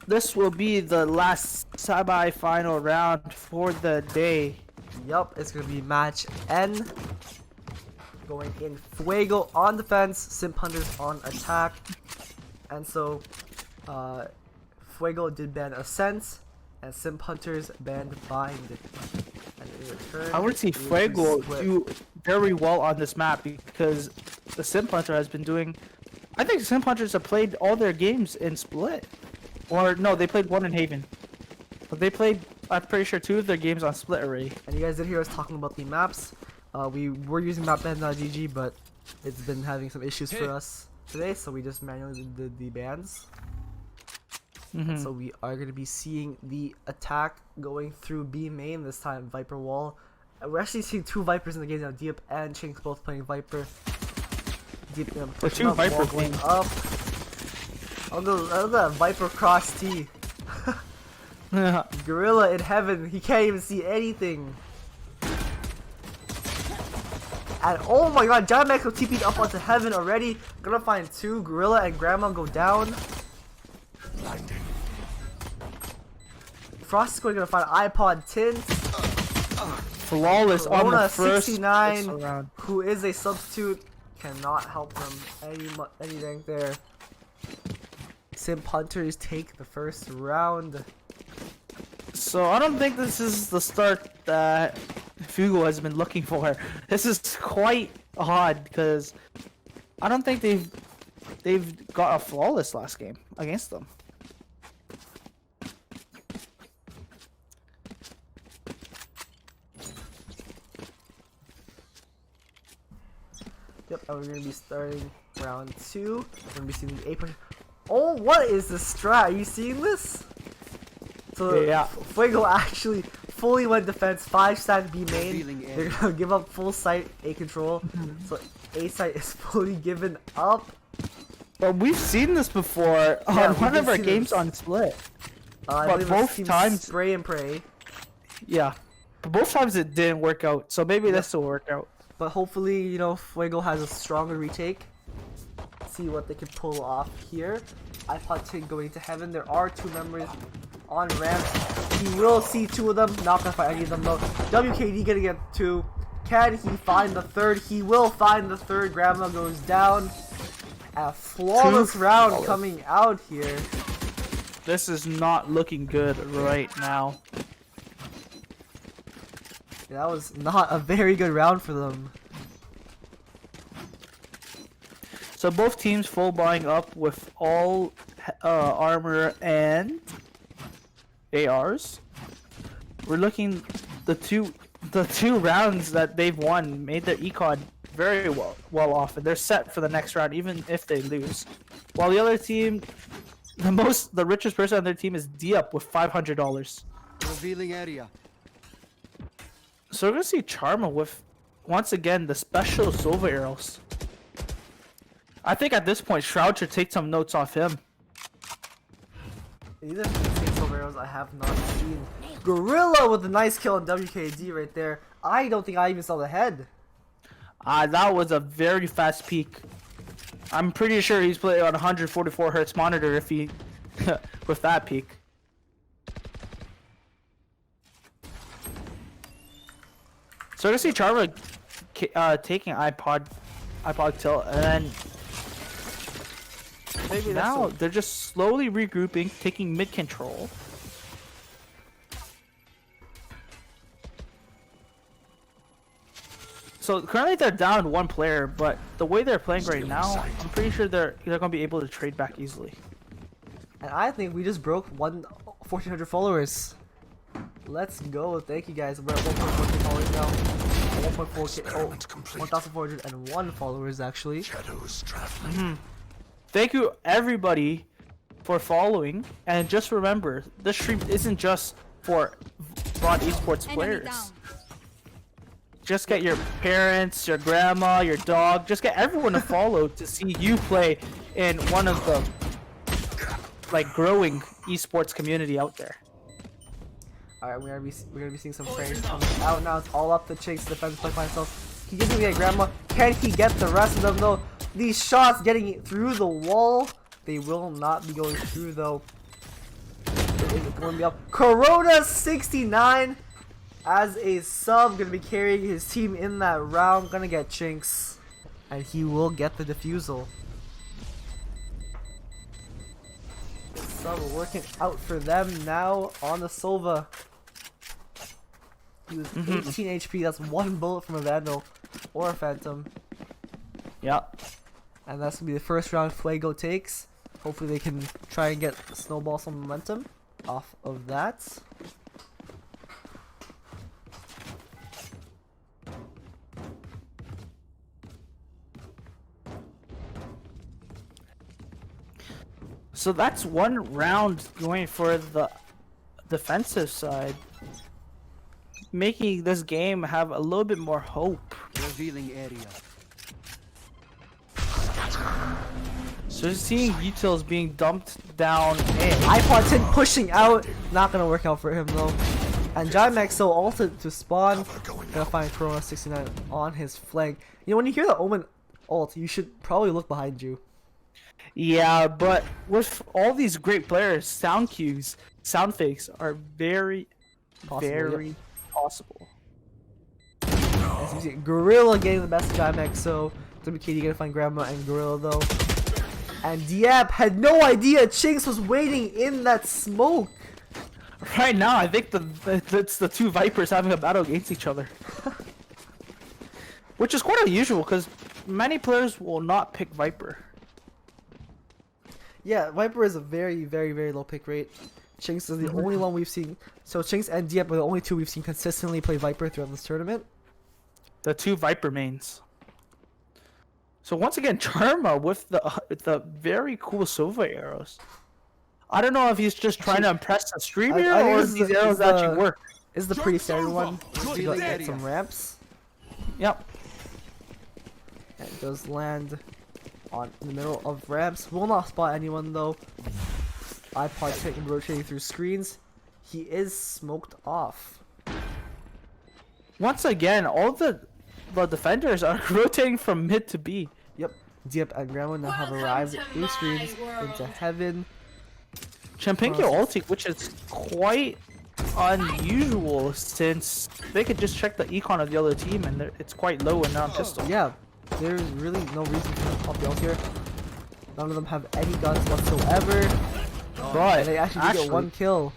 this will be the last semi-final round for the day. Yup, it's gonna be match N. Going in Fuego on defense, Simp Hunters on attack. And so, Fuego did ban Ascent, and Simp Hunters banned Bind. And in return, I would see Fuego do very well on this map because the Simp Hunter has been doing. I think Simp Hunters have played all their games in Split. Or no, they played one in Haven. But they played, I'm pretty sure, 2 of their games on Split already. And you guys did hear us talking about the maps. We were using mapban.gg, but it's been having some issues for us today, so we just manually did the bans. So we are going to be seeing the attack going through B main this time, Viper wall. And we're actually seeing 2 Vipers in the game now, Deep and Chinks both playing Viper. Deep pushing up, Viper going up. Oh, that Viper cross T. Gorilla in heaven, he can't even see anything. And oh my god, Giant Max TP'd up onto heaven already. Gonna find 2, Gorilla and Grandma go down. Frost is gonna find iPod Tint. Flawless on the first 69, round. who is a substitute, cannot help them anything there. Simp Hunters take the first round. So I don't think this is the start that Fuego has been looking for. This is quite odd because I don't think they've got a flawless last game against them. Yep, and we're gonna be starting round 2. We're gonna be seeing the 8 push. Oh, what is the strat? Are you seeing this? So yeah. Fuego actually fully went defense, 5 stack B main. They're gonna give up full site A control. So A site is fully given up. But we've seen this before on one of our games on Split. But both times spray and pray. Yeah, but both times it didn't work out. So maybe this will work out. But hopefully, you know, Fuego has a stronger retake. See what they can pull off here. iPod Tin going to heaven. There are 2 members on ramp. He will see 2 of them. Not gonna find any of them though. WKD gonna get 2. Can he find the 3rd? He will find the 3rd. Grandma goes down. A flawless round coming out here. This is not looking good right now. Yeah, that was not a very good round for them. So both teams full buying up with all armor and ARs. We're looking the two rounds that they've won made their econ very well off, and they're set for the next round even if they lose. While the other team, the richest person on their team is Diop with $500. Revealing area. So we're gonna see Charma with once again the special Sova arrows. I think at this point Shroud should take some notes off him. These are the silver arrows I have not seen. Gorilla with a nice kill on WKD right there. I don't think I even saw the head. That was a very fast peak. I'm pretty sure he's playing on 144 Hz monitor if he with that peak. So I see Charma taking iPod tilt, and then maybe now they're just slowly regrouping, taking mid control. So currently they're down 1 player, but the way they're playing right now, I'm pretty sure they're gonna be able to trade back easily. And I think we just broke 1,400 followers. Let's go. Thank you guys. We're at 1.4k followers now. 1.4k. Oh, 1,401 followers actually. Thank you everybody for following, and just remember, this stream isn't just for VALORANT esports players. Just get your parents, your grandma, your dog, just get everyone to follow to see you play in one of the growing esports community out there. Alright, we're gonna be seeing some frames coming out now. It's all up to Chinks defense play by himself. He gets to get Grandma. Can he get the rest of them though? These shots getting through the wall. They will not be going through though. is going to be up. Corona 69 as a sub, going to be carrying his team in that round. Going to get Chinks, and he will get the defusal. Sub working out for them now on the Sova. He was 18 HP. That's one bullet from a Vandal or a Phantom. Yep. And that's going to be the first round Fuego takes. Hopefully they can try and get snowball some momentum off of that. So that's one round going for the defensive side, making this game have a little bit more hope. Revealing area. So seeing utils being dumped down in. iPod 10 pushing out, not gonna work out for him though. And Jimexo ulted to spawn, gonna find Corona 69 on his flank. You know, when you hear the Omen ult, you should probably look behind you. Yeah, but with all these great players, sound cues, sound fakes are very possible. As you see, Gorilla getting the best of Jimexo. WKD gonna find Grandma and Gorilla though. And Diab had no idea Chinks was waiting in that smoke. Right now, I think it's the two Vipers having a battle against each other. Which is quite unusual, because many players will not pick Viper. Yeah, Viper is a very, very, very low pick rate. Chinks is the only one we've seen. So Chinks and Diab are the only two we've seen consistently play Viper throughout this tournament. The two Viper mains. So once again, Charma with the very cool Sova arrows. I don't know if he's just trying to impress the streamer or if these arrows actually work. This is the pretty standard one. To go get some ramps. Yep. And it does land in the middle of ramps. Will not spot anyone though. iPod taking rotating through screens. He is smoked off. Once again, all the defenders are rotating from mid to B. Yep. Diep and Grandma now have arrived through screens into heaven. Champinki ulti, which is quite unusual since they could just check the econ of the other team and it's quite low and non-pistol. Yeah, there's really no reason to pop the ult here. None of them have any guns whatsoever. But and they actually get one kill.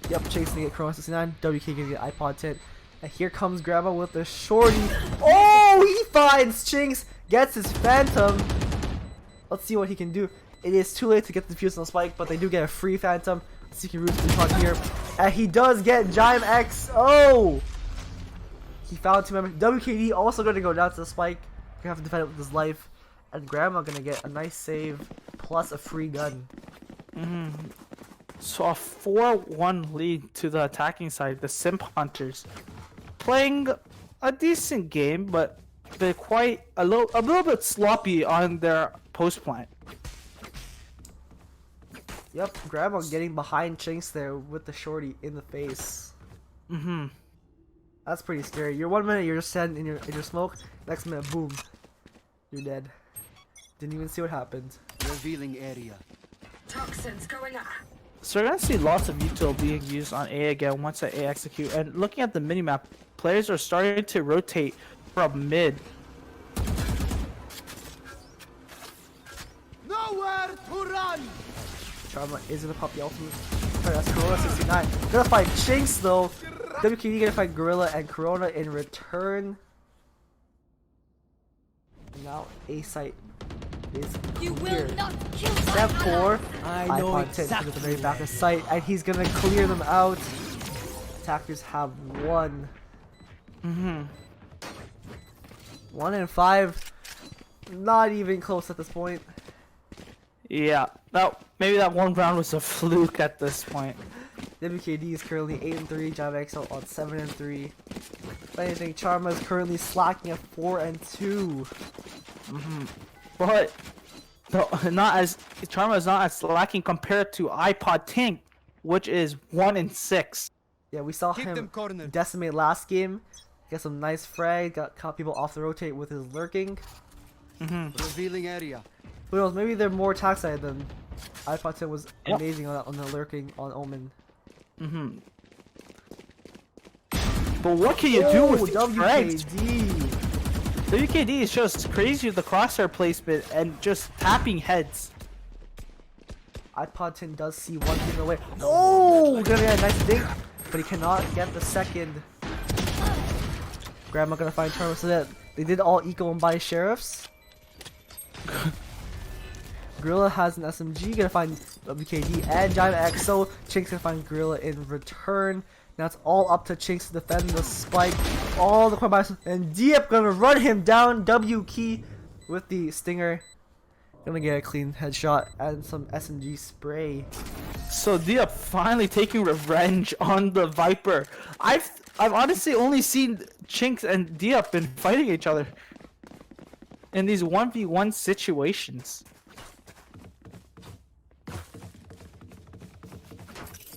Yep, chasing to get Corona 69. WK gonna get iPod 10. And here comes Grandma with the shorty. Oh, he finds Chinks, gets his Phantom. Let's see what he can do. It is too late to get the defuse on the spike, but they do get a free Phantom. Let's see if he can root the shot here. And he does get Jimexo. He found two members. WKD also going to go down to the spike. Gonna have to defend it with his life. And Grandma gonna get a nice save plus a free gun. So a 4-1 lead to the attacking side, the Simp Hunters. Playing a decent game, but they're quite a little bit sloppy on their post plant. Yep, Grandma getting behind Chinks there with the shorty in the face. That's pretty scary. You're 1 minute, you're just standing in your smoke. Next minute, boom, you're dead. Didn't even see what happened. Revealing area. Toxins going up. So we're gonna see lots of util being used on A again once that A execute. And looking at the minimap, players are starting to rotate from mid. Nowhere to run. Charma is gonna pop the ultimate. Sorry, that's Corona 69. Gonna fight Chinks though. WKD gonna fight Gorilla and Corona in return. And now A site is You clear. will not kill Step my 4. I know iPod 10 at the very back of sight, and he's gonna clear them out. Attackers have 1. 1 and 5. Not even close at this point. Yeah, maybe that one round was a fluke at this point. WKD is currently 8 and 3. Jimexo on 7 and 3. If anything, Charma is currently slacking at 4 and 2. But Charma is not as lacking compared to iPod Tank, which is 1 and 6. Yeah, we saw Keep him them cornered. decimate cast game. Get some nice frag. Caught people off the rotate with his lurking. Revealing area. Who knows? Maybe they're more attack side than iPod 10 was Yep. amazing on the lurking on Omen. Mm-hmm. But what can you do with these frags? WKD. WKD is just crazy with the crosshair placement and just tapping heads. iPod 10 does see one thing away. Oh, gonna get a nice dink, but he cannot get the second. Grandma gonna find Charmer, so that they did all eco and buy sheriffs. Gorilla has an SMG, gonna find WKD and Giant XO. Chinks gonna find Gorilla in return. Now it's all up to Chinks to defend the spike. All the corner buys, and Diep gonna run him down. W key with the stinger. Gonna get a clean headshot and some SMG spray. So Diop finally taking revenge on the Viper. I've honestly only seen Chinks and Diop been fighting each other in these 1v1 situations.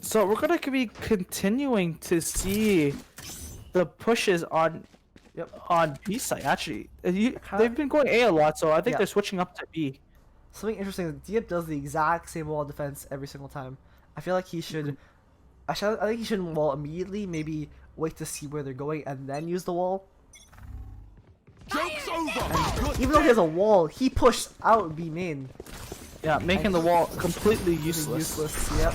So we're gonna be continuing to see the pushes on on B side. Actually, they've been going A a lot, so I think they're switching up to B. Something interesting is Diep does the exact same wall defense every single time. I feel like he should. I think he shouldn't wall immediately. Maybe wait to see where they're going and then use the wall. Joke's over. And even though he has a wall, he pushed out B main. Yeah, making the wall completely useless. Useless. Yep.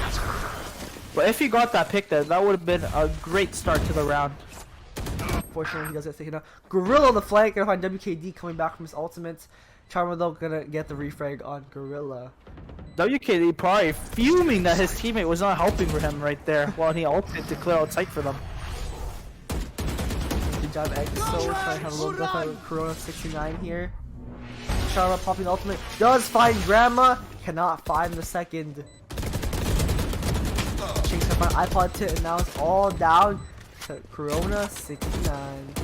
But if he got that pick there, that would have been a great start to the round. Fortunately, he does get taken out. Gorilla on the flank, gonna find WKD coming back from his ultimate. Charmer though gonna get the refrag on Gorilla. WKD probably fuming that his teammate was not helping for him right there while he ulted to clear out sight for them. Good job, EXO. Trying to have a little bit of Corona 69 here. Charlotte popping the ultimate. Does find Grandma. Cannot find the second. Chinks up on iPod 10 and now it's all down to Corona 69.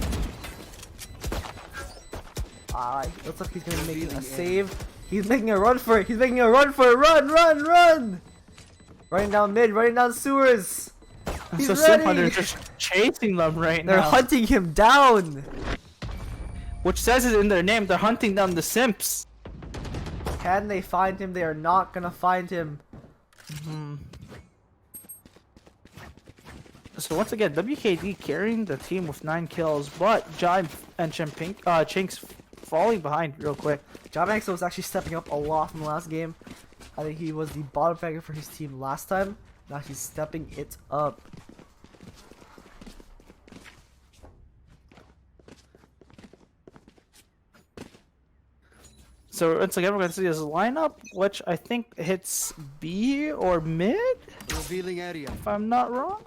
Looks like he's gonna make a save. He's making a run for it. He's making a run for it. Run, run, run! Running down mid, running down sewers. He's So Simp Hunter is just chasing them right now. They're hunting him down. Which says it in their name. They're hunting down the Simps. Can they find him? They are not gonna find him. So once again, WKD carrying the team with 9 kills, but Jive and Chinks falling behind real quick. John Maxwell was actually stepping up a lot from the last game. I think he was the bottom fragger for his team last time. Now he's stepping it up. So once again, we're going to see this lineup, which I think hits B or mid, Revealing area. if I'm not wrong.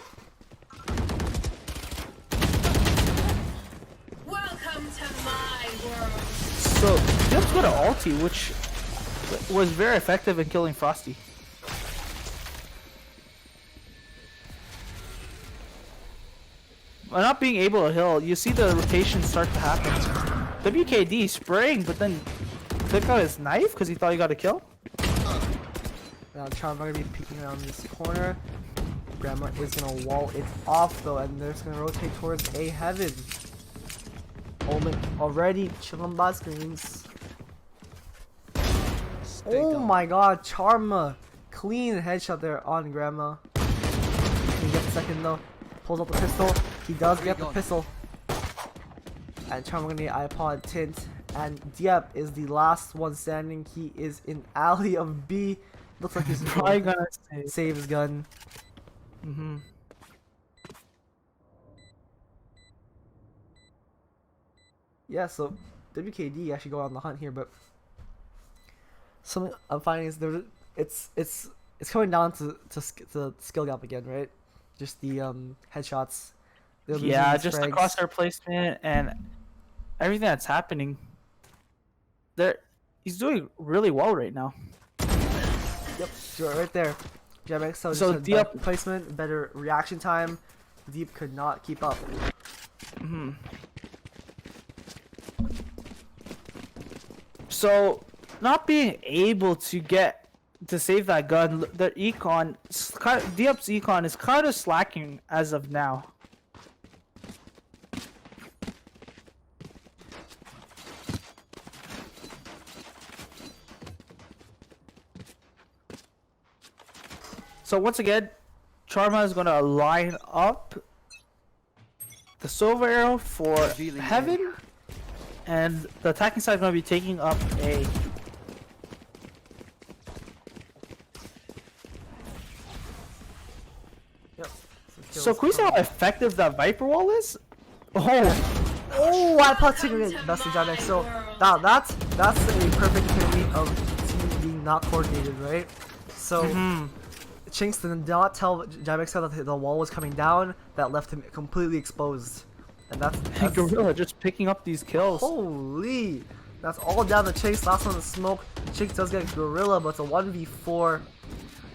Welcome to my world. So let's go to ulti, which was very effective in killing Frosty. By not being able to heal, you see the rotation start to happen. WKD spraying, but then took out his knife because he thought he got a kill. Now Charm are gonna be peeking around this corner. Grandma is gonna wall it off though, and they're just gonna rotate towards A heaven. Omen already chilling by screens. Oh my god, Charma! Clean headshot there on Grandma. Can he get the second though? Pulls out the pistol. He does get the pistol. And Charma gonna need iPod tint. And Diep is the last one standing. He is in alley of B. Looks like he's Probably gonna save his gun. Yeah, so WKD actually go on the hunt here, but something I'm finding is it's coming down to skill gap again, right? Just the headshots. They're losing Yeah, these just the frags. crosshair placement and everything that's happening. He's doing really well right now. Yep, you're right there. JMX so So just Diep placement, better reaction time. Deep could not keep up. So not being able to get to save that gun, the econ, Diep's econ is kind of slacking as of now. So once again, Charma is gonna line up the silver arrow for Revealing heaven, and the attacking side is gonna be taking up A. Yep. So can we see how effective that Viper Wall is? Oh, Oh, I put best of Jamek. So that's a perfect epitome of team being not coordinated, right? So Chinks did not tell Jamek that the wall was coming down. That left him completely exposed, and that's Gorilla just picking up these kills. holy. That's all down to Chinks. Last one in the smoke. Chinks does get Gorilla, but it's a 1v4.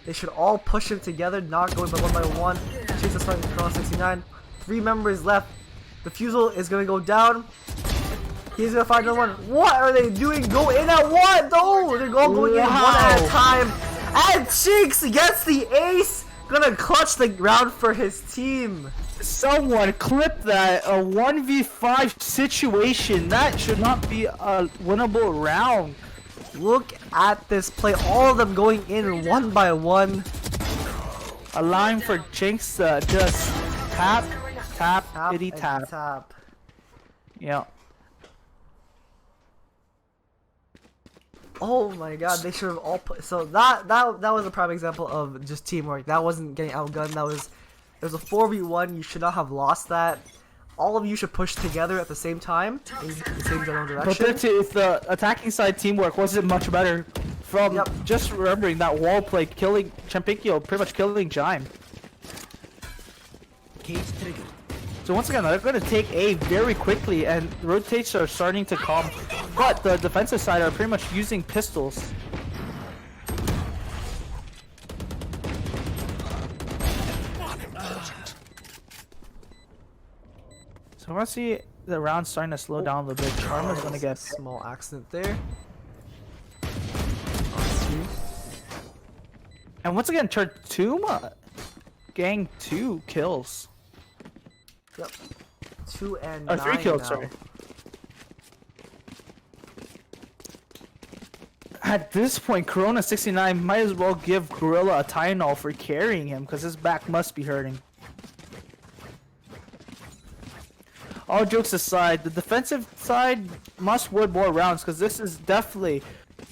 They should all push him together, not going by one by one. Chinks is starting to 69. 3 members left. The fusel is gonna go down. He's gonna find another one. What are they doing? Go in at one! No! They're all going in one at a time. And Chinks gets the ace! Gonna clutch the round for his team. Someone clip that. A 1v5 situation. That should not be a winnable round. Look at this play. All of them going in one by one. Allowing for Jinx to just tap, tap, itty and tap. tap. Yeah. Oh my god, they should have all put. So that was a prime example of just teamwork. That wasn't getting outgunned. It was a 4v1. You should not have lost that. All of you should push together at the same time in the same general But direction. if the attacking side teamwork wasn't much better from just remembering that wall play, killing Champinkyo, pretty much killing Jime. So once again, they're going to take A very quickly, and rotates are starting to come. But the defensive side are pretty much using pistols. So I want to see the round starting to slow down a little bit. Charma's going to get small accident there. And once again, Chartuma gang 2 kills. Yep. 2 and Or 9 3 kills, now. sorry. At this point, Corona 69 might as well give Gorilla a Tylenol for carrying him, because his back must be hurting. All jokes aside, the defensive side must win more rounds, because this is definitely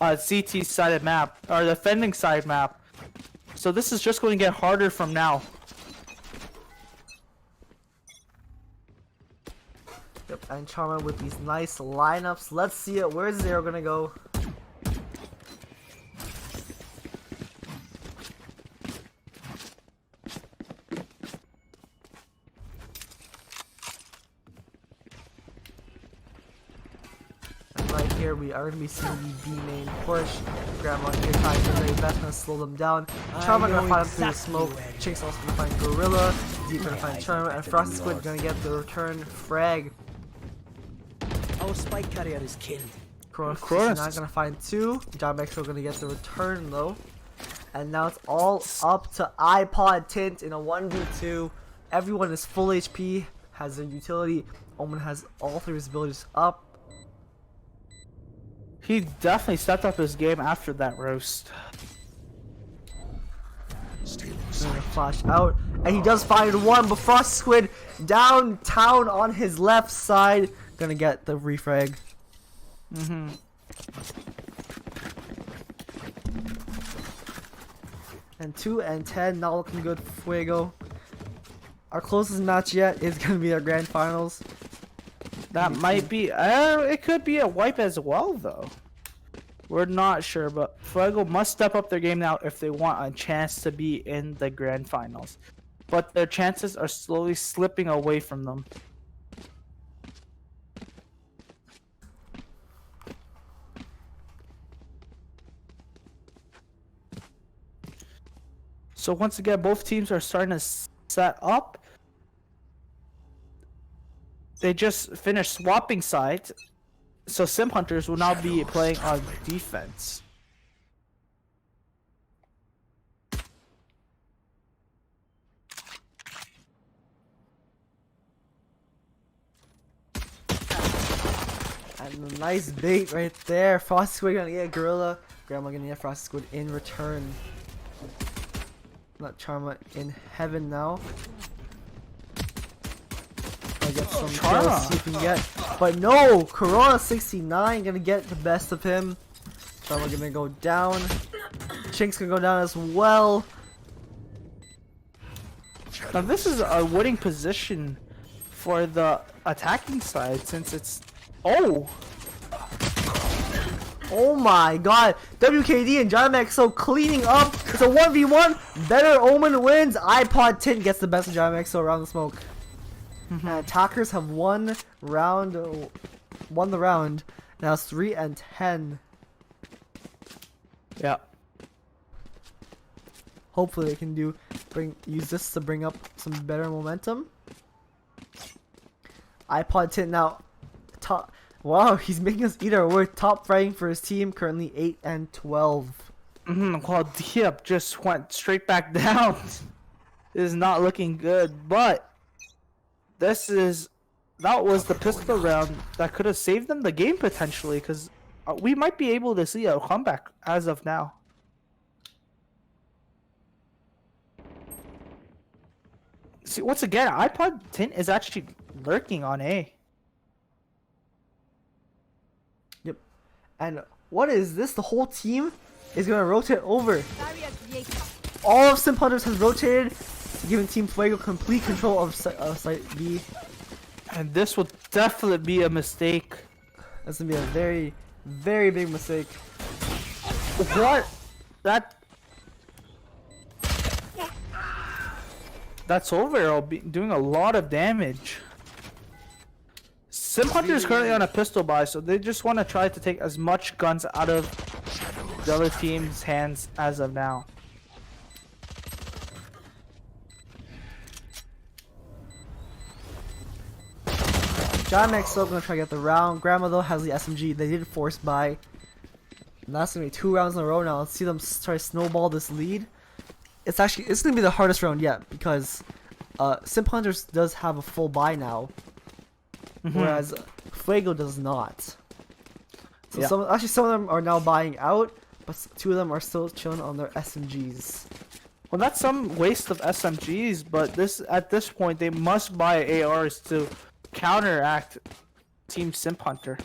a CT sided map, or defending side map. So this is just going to get harder from now. Yep, and Charma with these nice lineups. Let's see it. Where's Zero gonna go? And right here, we are gonna be seeing the B main push. Grandma here trying to do their best to slow them down. Charma gonna find him through the smoke. Chinks also gonna find Gorilla. Deep gonna find Charma, and Frosty Squid gonna get the return frag. Our spike carrier is killed. Corona not gonna find 2. John Maxwell gonna get the return though. And now it's all up to iPod Tint in a 1v2. Everyone is full HP, has a utility. Omen has all 3 of his abilities up. He definitely stepped up his game after that roast. Gonna flash out. And he does find 1, but Frost Squid downtown on his left side. Gonna get the refrag. And 2 and 10, not looking good for Fuego. Our closest match yet is gonna be our grand finals. That might be, it could be a wipe as well though. We're not sure, but Fuego must step up their game now if they want a chance to be in the grand finals. But their chances are slowly slipping away from them. So once again, both teams are starting to set up. They just finished swapping sides, so Simp Hunters will now be playing on defense. And a nice bait right there. Frosty Squid gonna get Gorilla. Grandma gonna get Frosty Squid in return. Not Charma in heaven now. I get some Charma. kills, see if we can get. But no! Corona 69 gonna get the best of him. Charma gonna go down. Chink's gonna go down as well. Now this is a winning position for the attacking side since it's... Oh! Oh my god. WKD and Giant cleaning up. It's a 1v1. Better Omen wins. iPod Tint gets the best of Giant around the smoke. And attackers have won the round. Now it's 3 and 10. Yeah. Hopefully they can use this to bring up some better momentum. iPod Tint now top. Wow, he's making us eat our word. Top ranking for his team, currently 8 and 12. While Diep just went straight back down. It is not looking good, but that was the pistol round that could have saved them the game potentially, because we might be able to see a comeback as of now. See, once again, iPod Tint is actually lurking on A. Yep. And what is this? The whole team is going to rotate over. All of Simp Hunters has rotated, giving Team Fuego complete control of Site B. And this will definitely be a mistake. That's going to be a very, very big mistake. What? That's over. I'll be doing a lot of damage. Simp Hunter is currently on a pistol buy, so they just want to try to take as much guns out of the other team's hands as of now. John still gonna try to get the round. Grandma though has the SMG. They did force buy. And that's gonna be 2 rounds in a row now. Let's see them try to snowball this lead. It's gonna be the hardest round yet because Simp Hunters does have a full buy now, whereas Fuego does not. So Yeah. some of them are now buying out, but 2 of them are still chilling on their SMGs. Well, that's some waste of SMGs, but at this point they must buy ARs to counteract Team Simp Hunter.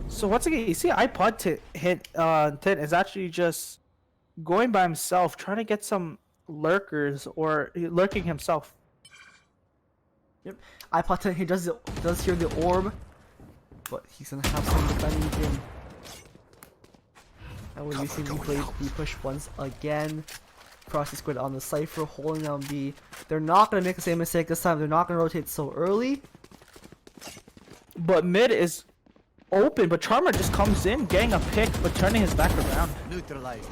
So once again, you see iPod Tint is actually just going by himself, trying to get some lurkers or lurking himself. Yep. iPod Tint, he does hear the orb, but he's gonna have some defending him. And we're using the blade B push once again. Frosty Squid on the Cypher, holding down B. They're not gonna make the same mistake this time. They're not gonna rotate so early. But mid is open, but Charmer just comes in, getting a pick, but turning his back around. Neutralized.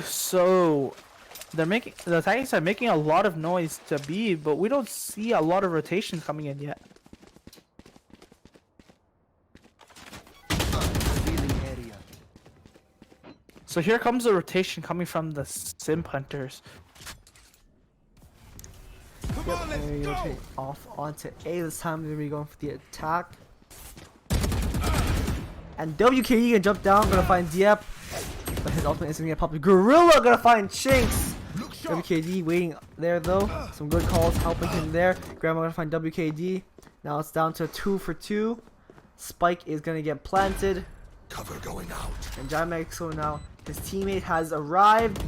So the Titans are making a lot of noise to B, but we don't see a lot of rotation coming in yet. Revealing area. So here comes the rotation coming from the Simp Hunters. Come on, let's And we go. rotate off onto A this time. They're gonna be going for the attack. And WKD gonna jump down, gonna find Diep. But his ultimate is gonna get popped. Gorilla gonna find Chinks. Look sharp. WKD waiting there though. Some good calls helping him there. Grandma gonna find WKD. Now it's down to 2 for 2. Spike is gonna get planted. Cover going out. And Giant so now his teammate has arrived.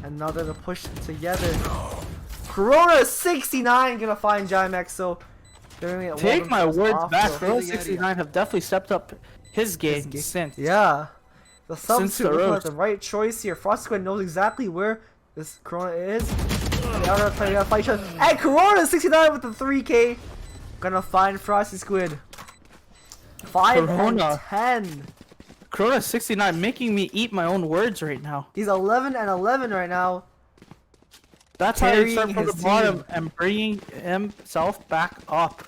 And now they're gonna push together. Corona 69 gonna find Giant so they're gonna get Take one my of those words off back, the- Pro 69 have definitely stepped up his game since. Yeah. The Since substitute the looking like roast. the right choice here. Frost Squid knows exactly where this Corona is. They are gonna fight each other. And Corona 69 with the 3K. Gonna find Frosty Squid. 5 Corona. and 10. Corona 69 making me eat my own words right now. He's 11 and 11 right now. That's how he Carrying started from the his bottom team. and bringing himself back up.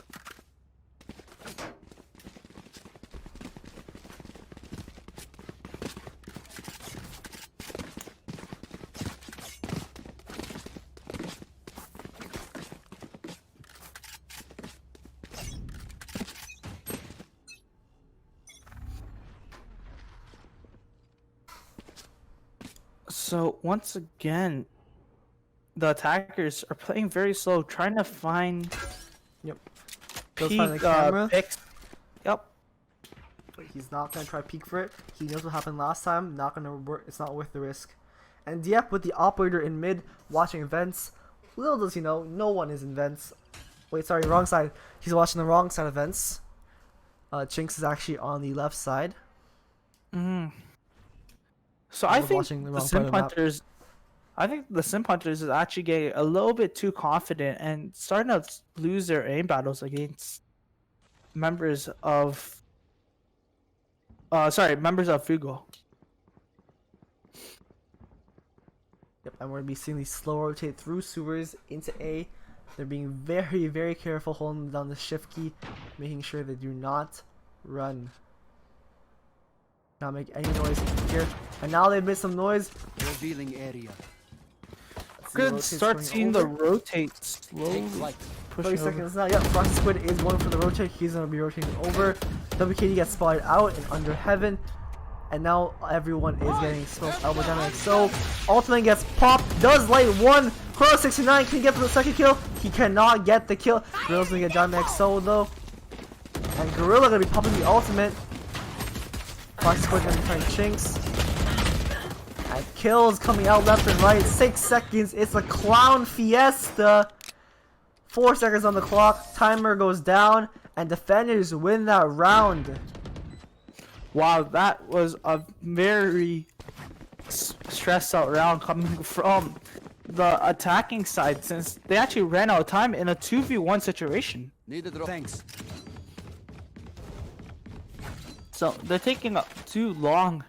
So once again, the attackers are playing very slow, trying to find Yep. Goes find the peak camera. picks. Yep. But he's not gonna try peek for it. He knows what happened last time. Not gonna work. It's not worth the risk. And Dieppe with the operator in mid, watching vents. Little does he know, no one is in vents. Wait, sorry, wrong side. He's watching the wrong side of vents. Chinks is actually on the left side. So I I was think watching the the wrong part Simp of the map. Hunters, I think the Simp Hunters is actually getting a little bit too confident and starting to lose their aim battles against members of, members of Fuego. Yep, and we're gonna be seeing these slow rotate through sewers into A. They're being very, very careful, holding down the shift key, making sure they do not run. Not make any noise here. And now they've made some noise. Revealing area. Good. rotates Start going seeing over. the rotate slowly Take flight. 30 pushing over. seconds now. Yep, Frosty Squid is going for the rotate. He's going to be rotating over. WKD gets spotted out and under heaven. And now everyone is getting smoked out with Dynamic. So, Ultimate gets popped. Does light one. Chrono 69 can get for the second kill. He cannot get the kill. Gorilla's going to get Dynamic solo though. And Gorilla going to be popping the Ultimate. Frosty Squid going to be trying Chinks. And kills coming out left and right. 6 seconds. It's a clown fiesta. 4 seconds on the clock. Timer goes down. And defenders win that round. Wow, that was a very stressed out round coming from the attacking side, since they actually ran out of time in a 2v1 situation. Need a drop. Thanks. So they're taking too long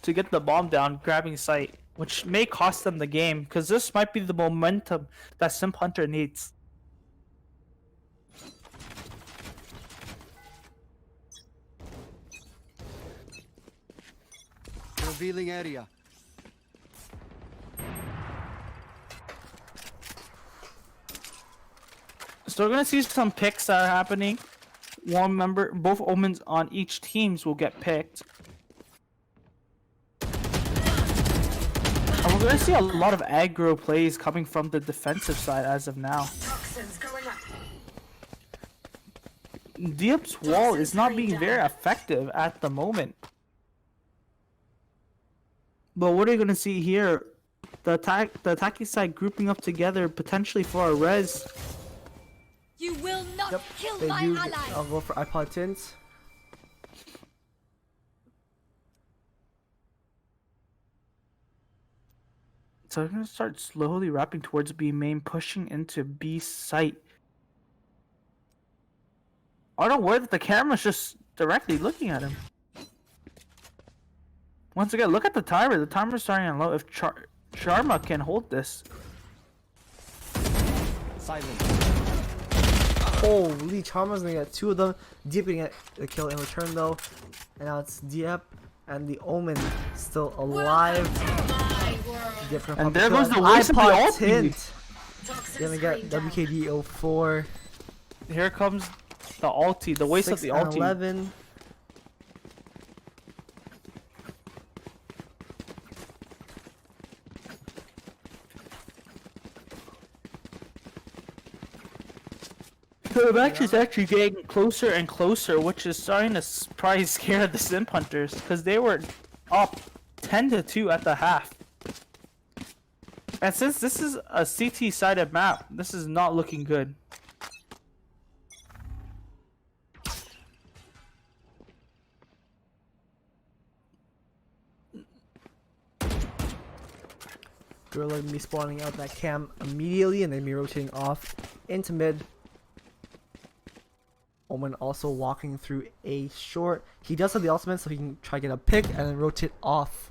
to get the bomb down, grabbing site, which may cost them the game, because this might be the momentum that Simp Hunter needs. Revealing area. So we're gonna see some picks that are happening. Both omens on each teams will get picked. And we're gonna see a lot of aggro plays coming from the defensive side as of now. Toxins going up. Diep's wall is not being very effective at the moment. But what are you gonna see here? The attacking side grouping up together potentially for a res. You will not Yep, kill they my do. ally. I'll go for iPod tints. So they're gonna start slowly wrapping towards B main, pushing into B site. I don't know where the camera's just directly looking at him. Once again, look at the timer. The timer's starting on low. If Sharma can hold this. Silent. Holy, Charma's gonna get 2 of them. Dieppe gonna get the kill in return though. And now it's Dieppe and the Omen still alive. My world. Dieppe gonna And pop the there kill. goes the waste of the iPod ulti. tint. Toxins Gonna get screen down. WKD 04. Here comes the ulti, the waste of 6 the and ulti. 11. The match is actually getting closer and closer, which is starting to probably scare the Simp Hunters, because they were up 10-2 at the half. And since this is a CT-sided map, this is not looking good. Gorilla gonna be spawning out that cam immediately and then be rotating off into mid. Omen also walking through A short. He does have the ultimate, so he can try to get a pick and then rotate off.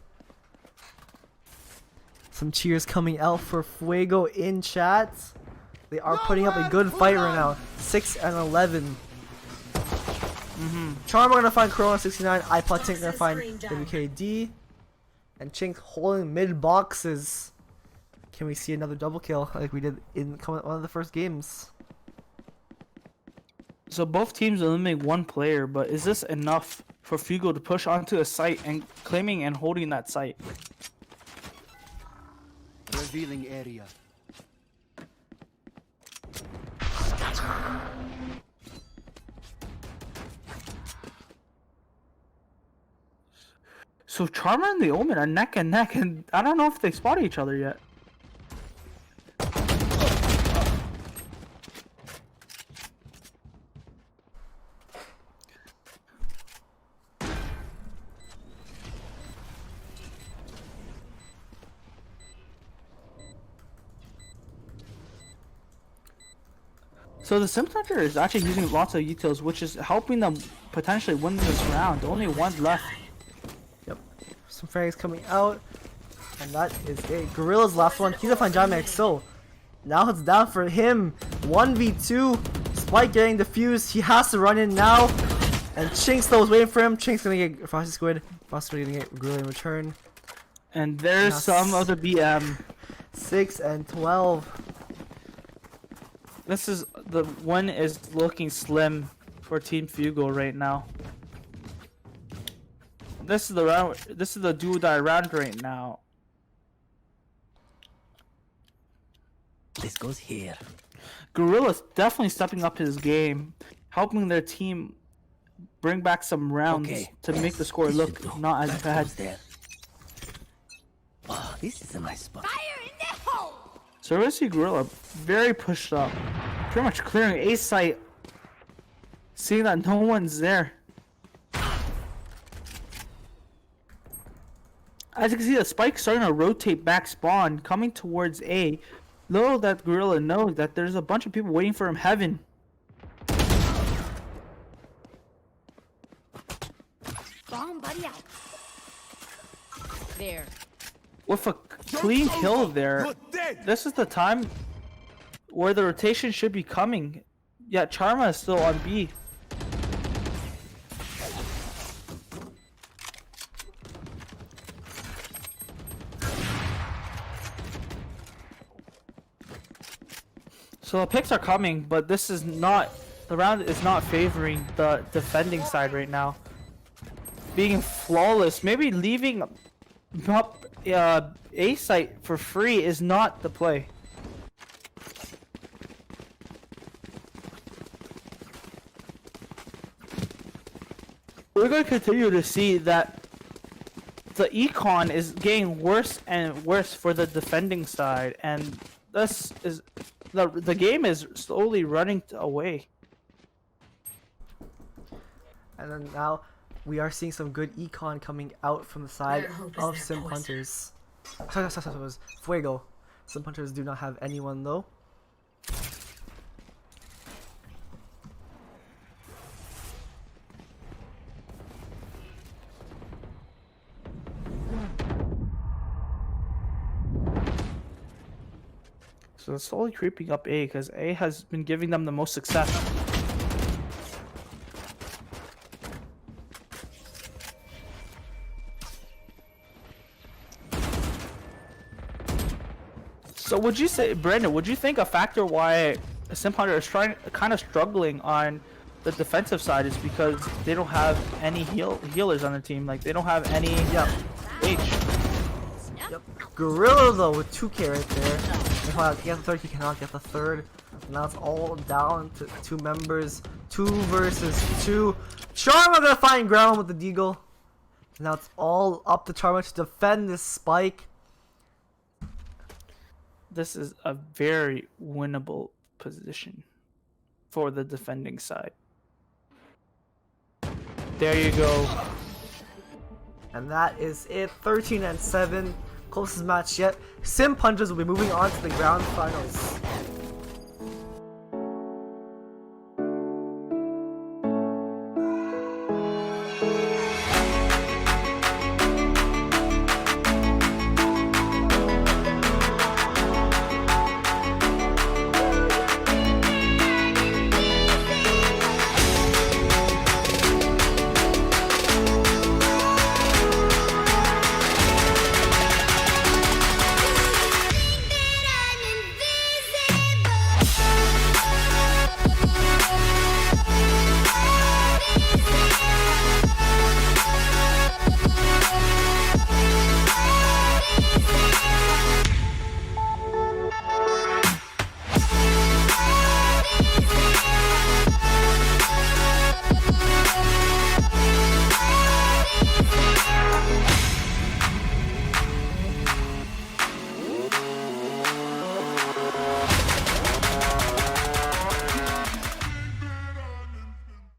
Some cheers coming out for Fuego in chat. They are putting up a good fight right now. 6 and 11. Charmer gonna find Corona 69. iPod Tink gonna find WKD. And Chink holding mid boxes. Can we see another double kill like we did in one of the first games? So both teams eliminate one player, but is this enough for Fuego to push onto a site and claiming and holding that site? Revealing area. So Charmer and the Omen are neck and neck, and I don't know if they spotted each other yet. So the Simp Hunter is actually using lots of utils, which is helping them potentially win this round. Only one left. Yep. Some frags coming out. And that is it. Gorilla's last one. He's a fine Jamek. So now it's down for him. 1v2. Spike getting defused. He has to run in now. And Chinks though is waiting for him. Chinks gonna get Frosty Squid. Frosty gonna get Gorilla in return. And there's Now some of the BM. 6 and 12. This is the one is looking slim for Team Fuego right now. This is the round. This is the do or die round right now. This goes here. Gorilla's definitely stepping up his game, helping their team bring back some rounds Okay. to make the score This look should do. not as That bad. goes there. Oh, this is a nice spot. Fire in the hole! So we see Gorilla very pushed up, pretty much clearing A site, seeing that no one's there. As you can see, the Spike starting to rotate back spawn, coming towards A. Little that Gorilla knows that there's a bunch of people waiting for him heaven. Bomb buddy out. There. With a clean kill there, this is the time where the rotation should be coming. Yet Charma is still on B. So the picks are coming, but this is not, the round is not favoring the defending side right now. Being flawless, maybe leaving up A site for free is not the play. We're going to continue to see that the econ is getting worse and worse for the defending side, and this is the game is slowly running away. And then now we are seeing some good econ coming out from the side Their hope is of their Simp poison. Hunters. Sorry, it was Fuego. Simp Hunters do not have anyone though. So it's slowly creeping up A because A has been giving them the most success. So would you say, Brandon, would you think a factor why Simp Hunter is kind of struggling on the defensive side is because they don't have any healers on the team? Like they don't have any H. Yep. Gorilla though with 2k right there. If I get the third, he cannot get the third. Now it's all down to 2 members. 2 versus 2. Charma gonna find ground with the deagle. Now it's all up to Charma to defend this spike. This is a very winnable position for the defending side. There you go. And that is it. 13 and 7. Closest match yet. Simp Hunters will be moving on to the grand finals.